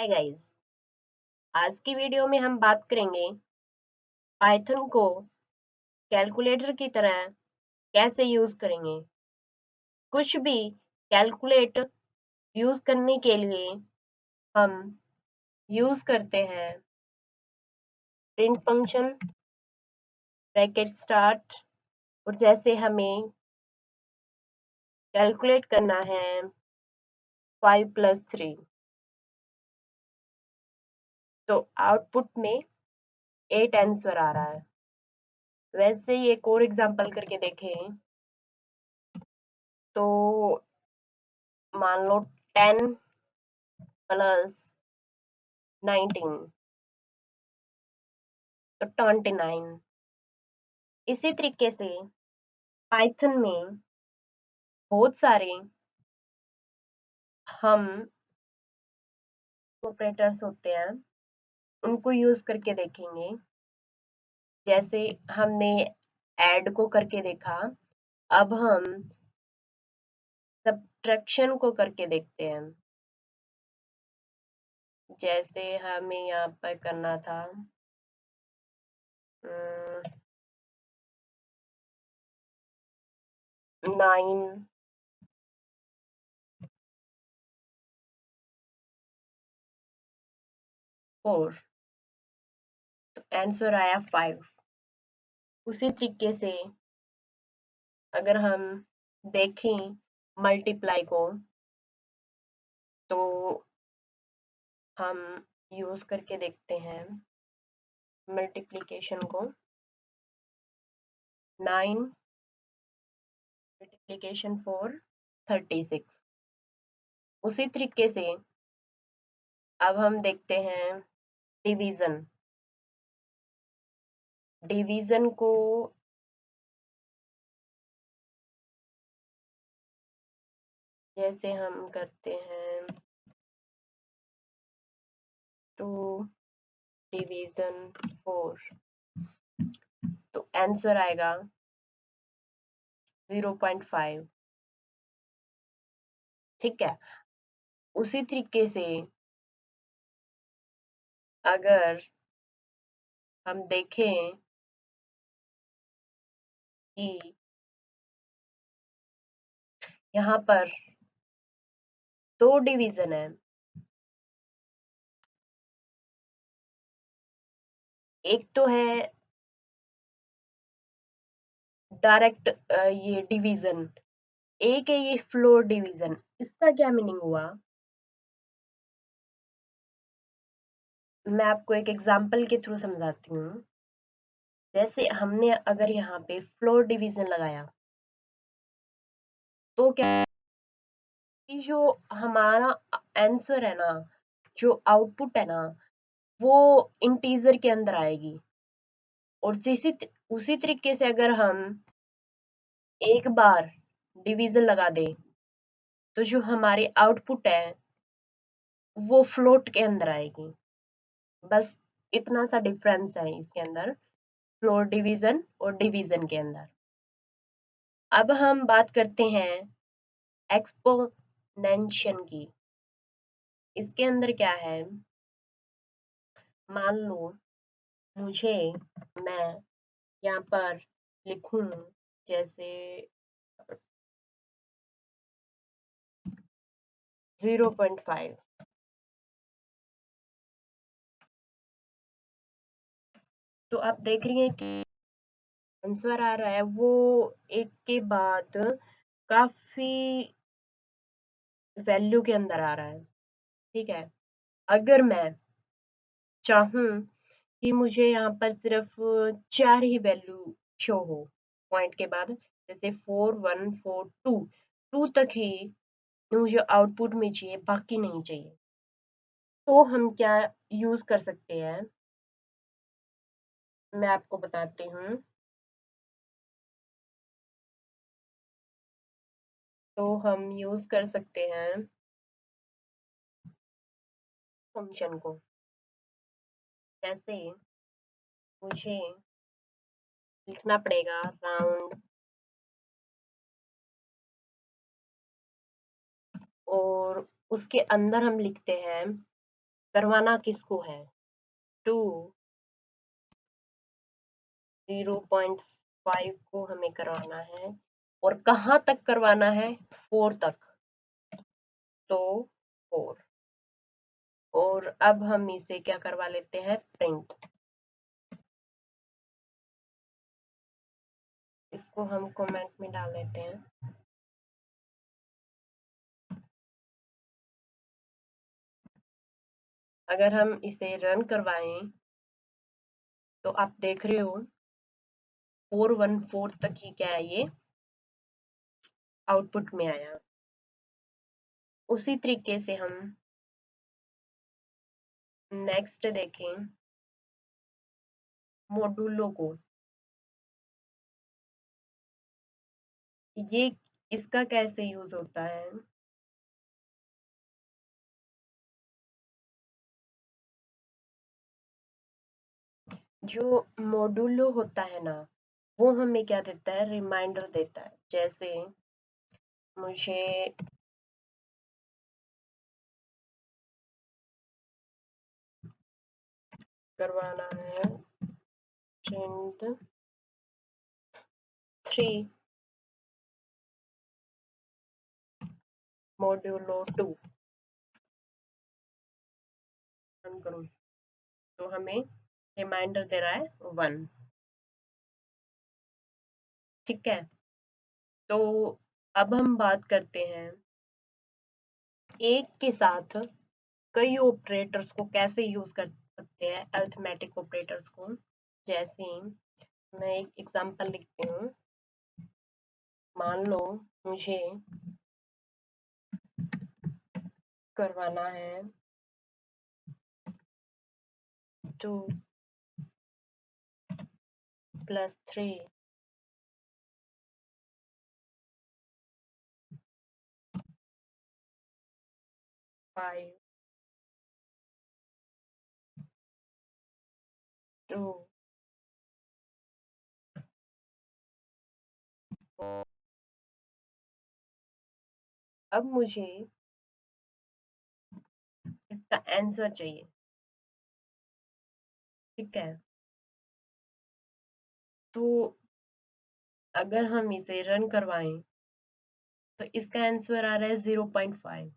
Hi guys. आज की video में हम बात करेंगे पाइथन को कैलकुलेटर की तरह कैसे यूज करेंगे। कुछ भी कैलकुलेट यूज करने के लिए हम यूज करते हैं प्रिंट फंक्शन, ब्रैकेट स्टार्ट, और जैसे हमें कैलकुलेट करना है 5 + 3 तो आउटपुट में 8 आंसर आ रहा है। वैसे ही एक और एग्जांपल करके देखें तो मान लो 10 + 19 तो 29। इसी तरीके से पाइथन में बहुत सारे हम ऑपरेटर्स होते हैं, उनको यूज करके देखेंगे। जैसे हमने ऐड को करके देखा, अब हम सब्ट्रैक्शन को करके देखते हैं। जैसे हमें यहाँ पर करना था 9 4 तो आंसर आया 5। उसी तरीके से अगर हम देखें मल्टीप्लाई को तो हम यूज करके देखते हैं मल्टीप्लिकेशन को। 9 मल्टीप्लिकेशन 4 36। उसी तरीके से अब हम देखते हैं डिवीजन। डिवीजन को जैसे हम करते हैं 2 डिवीजन 4 तो आंसर आएगा 0.5। ठीक है। उसी तरीके से अगर हम देखें कि यहाँ पर 2 डिवीजन है, एक तो है डायरेक्ट ये डिवीजन, एक है ये फ्लोर डिवीजन। इसका क्या मीनिंग हुआ, मैं आपको एक एग्जांपल के थ्रू समझाती हूँ। जैसे हमने अगर यहाँ पे फ्लोर डिवीजन लगाया तो क्या जो हमारा आंसर है ना, जो आउटपुट है ना, वो इंटीजर के अंदर आएगी। और उसी तरीके से अगर हम एक बार डिवीजन लगा दें तो जो हमारी आउटपुट है वो फ्लोट के अंदर आएगी। बस इतना सा डिफरेंस है इसके अंदर, फ्लोट डिवीजन और डिवीजन के अंदर। अब हम बात करते हैं एक्सपोनेंशियल की। इसके अंदर क्या है, मान लो मुझे, मैं यहाँ पर लिखूं जैसे 0.5 तो आप देख रही हैं कि आंसर आ रहा है वो एक के बाद काफी वैल्यू के अंदर आ रहा है। ठीक है। अगर मैं चाहूं कि मुझे यहाँ पर सिर्फ 4 ही वैल्यू शो हो पॉइंट के बाद, जैसे 4 1 4 2 2 तक ही मुझे आउटपुट में चाहिए, बाकी नहीं चाहिए, तो हम क्या यूज कर सकते हैं, मैं आपको बताती हूँ। तो हम यूज कर सकते हैं फंक्शन को। जैसे मुझे लिखना पड़ेगा राउंड, और उसके अंदर हम लिखते हैं करवाना किसको है, टू 0.5 को हमें करवाना है, और कहाँ तक करवाना है, 4 तक, तो 4। और अब हम इसे क्या करवा लेते हैं, प्रिंट। इसको हम कमेंट में डाल लेते हैं। अगर हम इसे रन करवाएं तो आप देख रहे हो 414 तक ही क्या है, ये आउटपुट में आया। उसी तरीके से हम नेक्स्ट देखें मॉड्यूलो को, ये इसका कैसे यूज होता है। जो मॉड्यूलो होता है ना, वो हमें क्या देता है, रिमाइंडर देता है। जैसे मुझे करवाना है प्रिंट 3 मॉड्यूलो 2 रन करूँ, तो हमें रिमाइंडर दे रहा है 1। ठीक है, तो अब हम बात करते हैं एक के साथ कई ऑपरेटर्स को कैसे यूज कर सकते हैं, अरिथमेटिक ऑपरेटर्स को। जैसे मैं एक एग्जांपल लिखती हूँ। मान लो मुझे करवाना है 2 + 3 5 2 अब मुझे इसका आंसर चाहिए। ठीक है, तो अगर हम इसे रन करवाएं तो इसका आंसर आ रहा है 0.5।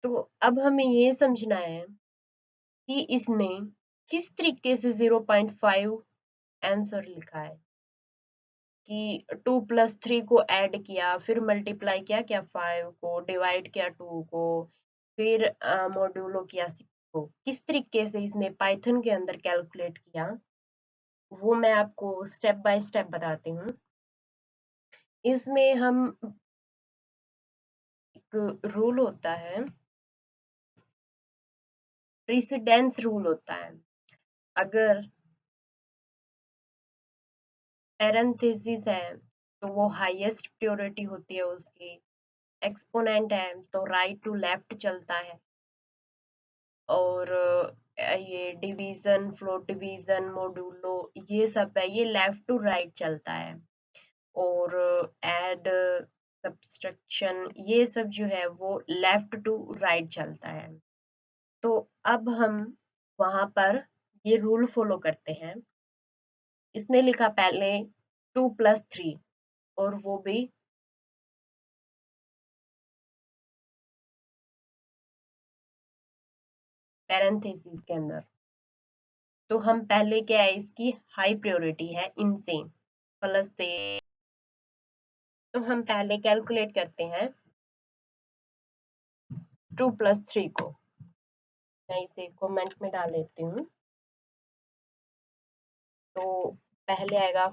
तो अब हमें ये समझना है कि इसने किस तरीके से 0.5 आंसर लिखा है, कि 2 + 3 को ऐड किया, फिर मल्टीप्लाई किया क्या 5 को, डिवाइड किया 2 को, फिर मॉड्यूलो किया 6 को। किस तरीके से इसने पाइथन के अंदर कैलकुलेट किया, वो मैं आपको स्टेप बाय स्टेप बताती हूँ। इसमें हम एक रूल होता है, प्रीसिडेंस रूल होता है। अगर पैरेंथेसिस है तो वो हाईएस्ट प्रायोरिटी होती है उसकी, एक्सपोनेंट है तो राइट टू लेफ्ट चलता है, और ये डिवीजन, फ्लोट डिवीजन, मॉड्यूलो, ये सब है, ये लेफ्ट टू राइट चलता है। और ऐड, सब्सट्रैक्शन, ये सब जो है वो लेफ्ट टू राइट चलता है। तो अब हम वहां पर ये रूल फॉलो करते हैं। इसने लिखा पहले 2 + 3, और वो भी पैरेंथेसिस के अंदर। तो हम पहले क्या है, इसकी हाई प्रायोरिटी है इनसे प्लस से, तो हम पहले कैलकुलेट करते हैं 2 + 3 को। मैं इसे कमेंट में डाल देती हूँ। तो पहले आएगा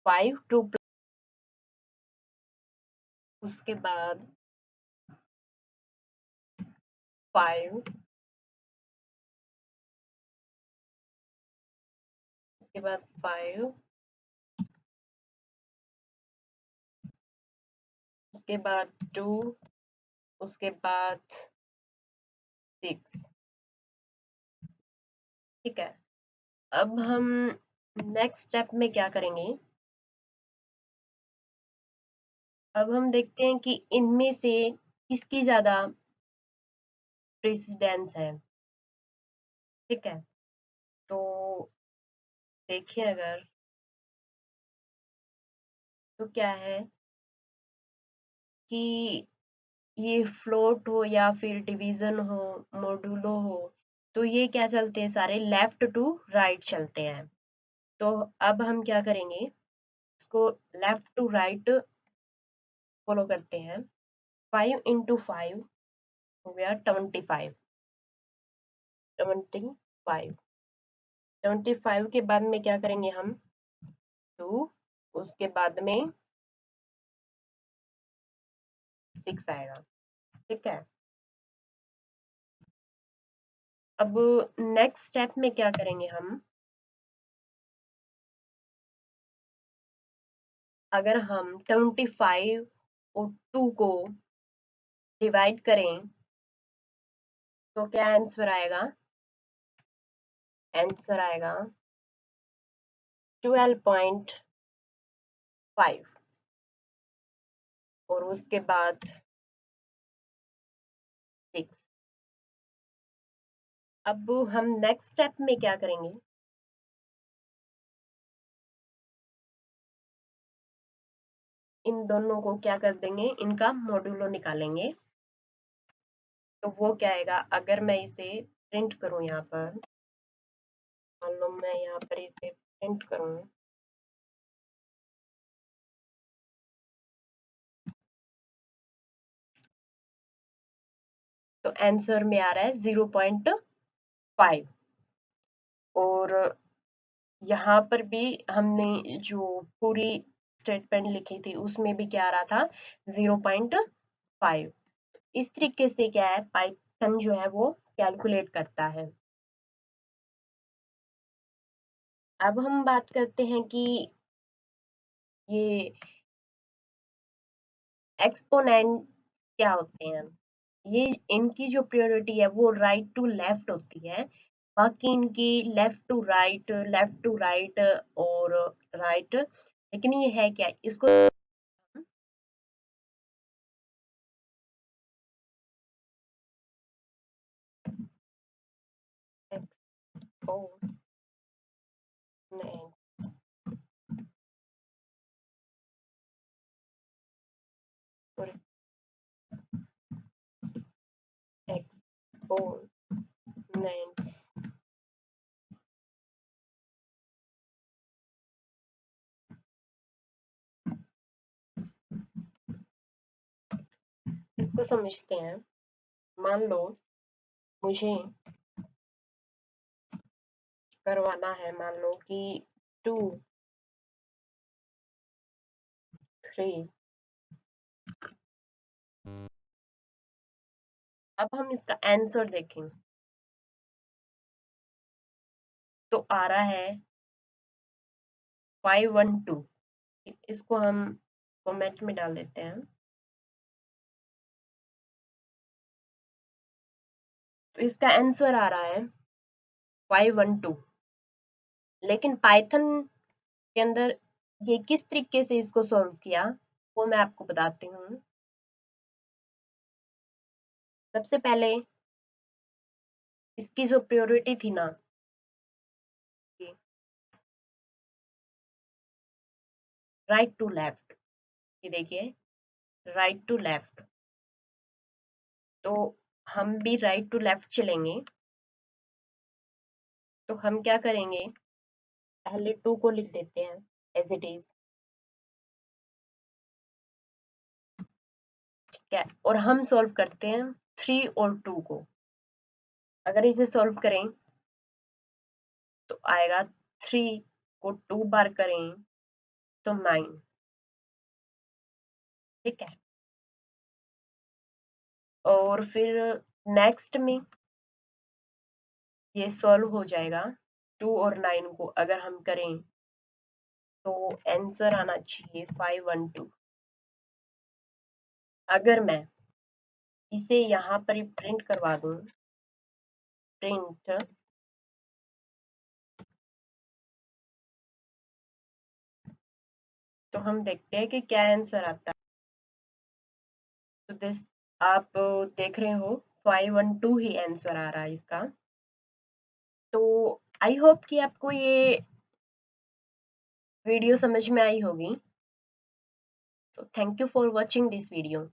5 2 उसके बाद 5, उसके बाद 5, उसके बाद 2, उसके बाद 6। ठीक है, अब हम नेक्स्ट स्टेप में क्या करेंगे, अब हम देखते हैं कि इनमें से किसकी ज्यादा प्रेसिडेंस है, ठीक है। तो देखिए अगर, तो क्या है कि ये फ्लोट हो या फिर डिवीजन हो, मॉड्यूलो हो, तो ये क्या चलते हैं, सारे लेफ्ट टू राइट चलते हैं। तो अब हम क्या करेंगे, इसको लेफ्ट टू राइट फॉलो करते हैं। 5 × 5 हो गया 25, 25, 25 के बाद में क्या करेंगे हम, 2, उसके बाद में 6 आएगा, ठीक है। अब नेक्स्ट स्टेप में क्या करेंगे हम, अगर हम 25 और 2 को डिवाइड करें तो क्या आंसर आएगा, आंसर आएगा 12.5, और उसके बाद 6। अब हम नेक्स्ट स्टेप में क्या करेंगे, इन दोनों को क्या कर देंगे, इनका मॉड्यूलो निकालेंगे। तो वो क्या आएगा, अगर मैं इसे प्रिंट करूं यहाँ पर, मान लो मैं यहाँ पर इसे प्रिंट करूं, तो आंसर में आ रहा है 0.5। और यहाँ पर भी हमने जो पूरी स्टेटमेंट लिखी थी उसमें भी क्या आ रहा था, 0.5। इस तरीके से क्या है, पाइथन जो है वो कैलकुलेट करता है। अब हम बात करते हैं कि ये एक्सपोनेंट क्या होते हैं। ये इनकी जो प्रायोरिटी है वो राइट टू लेफ्ट होती है, बाकी इनकी लेफ्ट टू राइट और राइट, लेकिन ये है क्या, इसको एक्सपोनेंट, एक्सपोनेंट्स, इसको समझते हैं। मान लो मुझे करवाना है, मान लो कि 2, 3। अब हम इसका आंसर देखें तो आ रहा है 512। इसको हम कमेंट में डाल देते हैं। तो इसका आंसर आ रहा है 512। लेकिन पाइथन के अंदर ये किस तरीके से इसको सॉल्व किया वो मैं आपको बताती हूँ। सबसे पहले इसकी जो प्रायोरिटी थी ना, राइट टू लेफ्ट, ये देखिए राइट टू लेफ्ट, तो हम भी राइट टू लेफ्ट चलेंगे। तो हम क्या करेंगे, पहले 2 को लिख देते हैं एज इट इज, ठीक है। और हम सॉल्व करते हैं 3 और 2 को। अगर इसे सॉल्व करें तो आएगा 3 को 2 बार करें तो 9, ठीक है। और फिर नेक्स्ट में ये सॉल्व हो जाएगा, 2 और 9 को अगर हम करें तो आंसर आना चाहिए 512। अगर मैं इसे यहाँ पर ही प्रिंट करवा दूं, प्रिंट, तो हम देखते हैं कि क्या आंसर आता है। तो दिस आप देख रहे हो 512 ही आंसर आ रहा है इसका। तो आई होप कि आपको ये वीडियो समझ में आई होगी। So thank you for watching this video.